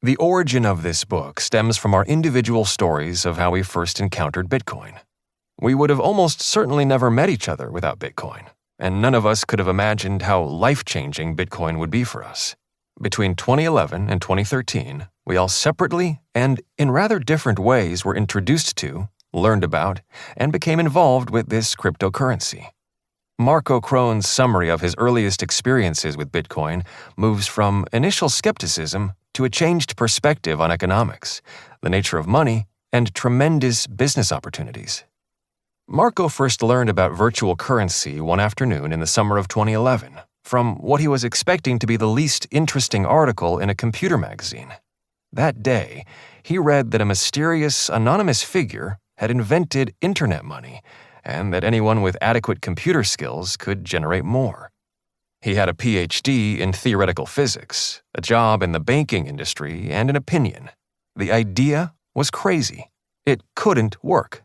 The origin of this book stems from our individual stories of how we first encountered Bitcoin. We would have almost certainly never met each other without Bitcoin, and none of us could have imagined how life-changing Bitcoin would be for us. Between 2011 and 2013, we all separately and in rather different ways were introduced to, learned about, and became involved with this cryptocurrency. Marco Krohn's summary of his earliest experiences with Bitcoin moves from initial skepticism to a changed perspective on economics, the nature of money, and tremendous business opportunities. Marco first learned about virtual currency one afternoon in the summer of 2011 from what he was expecting to be the least interesting article in a computer magazine. That day, he read that a mysterious, anonymous figure had invented internet money and that anyone with adequate computer skills could generate more. He had a PhD in theoretical physics, a job in the banking industry, and an opinion. The idea was crazy. It couldn't work.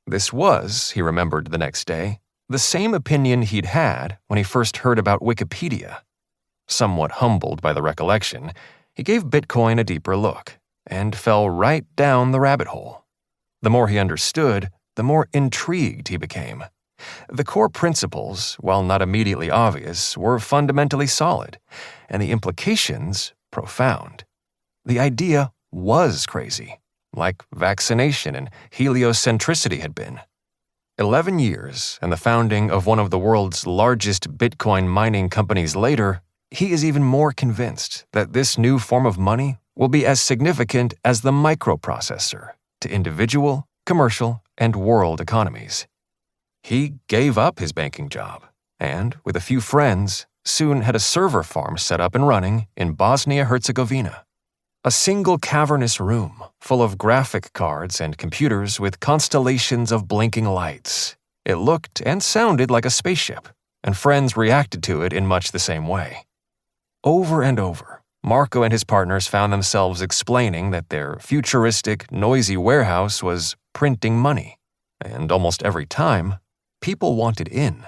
This was, he remembered the next day, the same opinion he'd had when he first heard about Wikipedia. Somewhat humbled by the recollection, he gave Bitcoin a deeper look and fell right down the rabbit hole. The more he understood, the more intrigued he became. The core principles, while not immediately obvious, were fundamentally solid, and the implications profound. The idea was crazy, like vaccination and heliocentricity had been. 11 years and the founding of one of the world's largest Bitcoin mining companies later, he is even more convinced that this new form of money will be as significant as the microprocessor to individual, commercial, and world economies. He gave up his banking job and, with a few friends, soon had a server farm set up and running in Bosnia-Herzegovina. A single cavernous room full of graphic cards and computers with constellations of blinking lights. It looked and sounded like a spaceship, and friends reacted to it in much the same way. Over and over, Marco and his partners found themselves explaining that their futuristic, noisy warehouse was printing money, and almost every time, people wanted in.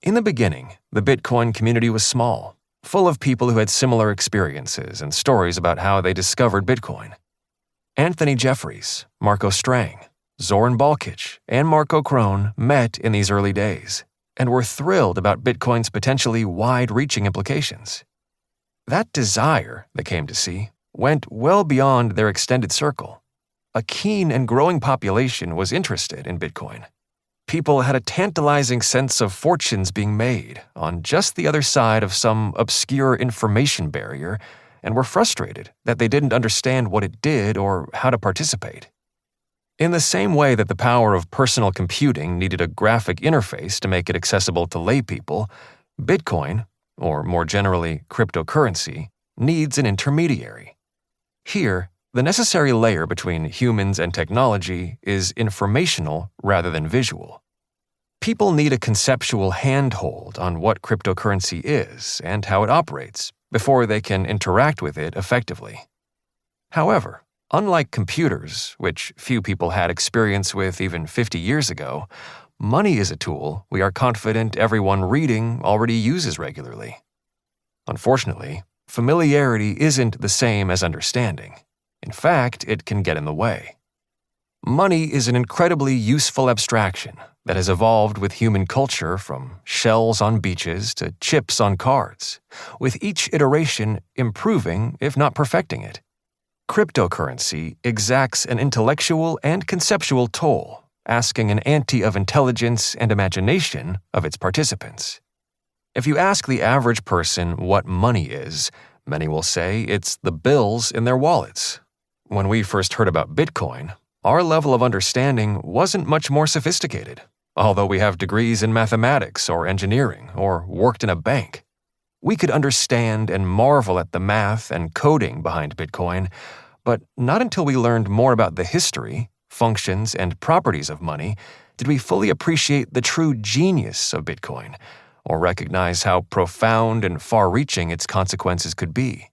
In the beginning, the Bitcoin community was small, full of people who had similar experiences and stories about how they discovered Bitcoin. Anthony Jefferies, Marco Streng, Zoran Balkic, and Marco Krohn met in these early days and were thrilled about Bitcoin's potentially wide-reaching implications. That desire, they came to see, went well beyond their extended circle. A keen and growing population was interested in Bitcoin. People had a tantalizing sense of fortunes being made on just the other side of some obscure information barrier and were frustrated that they didn't understand what it did or how to participate. In the same way that the power of personal computing needed a graphic interface to make it accessible to laypeople, Bitcoin, or more generally cryptocurrency, needs an intermediary. Here, the necessary layer between humans and technology is informational rather than visual. People need a conceptual handhold on what cryptocurrency is and how it operates before they can interact with it effectively. However, unlike computers, which few people had experience with even 50 years ago, money is a tool we are confident everyone reading already uses regularly. Unfortunately, familiarity isn't the same as understanding. In fact, it can get in the way. Money is an incredibly useful abstraction that has evolved with human culture from shells on beaches to chips on cards, with each iteration improving, if not perfecting it. Cryptocurrency exacts an intellectual and conceptual toll, asking an ante of intelligence and imagination of its participants. If you ask the average person what money is, many will say it's the bills in their wallets. When we first heard about Bitcoin, our level of understanding wasn't much more sophisticated, although we have degrees in mathematics or engineering or worked in a bank. We could understand and marvel at the math and coding behind Bitcoin, but not until we learned more about the history, functions, and properties of money did we fully appreciate the true genius of Bitcoin or recognize how profound and far-reaching its consequences could be.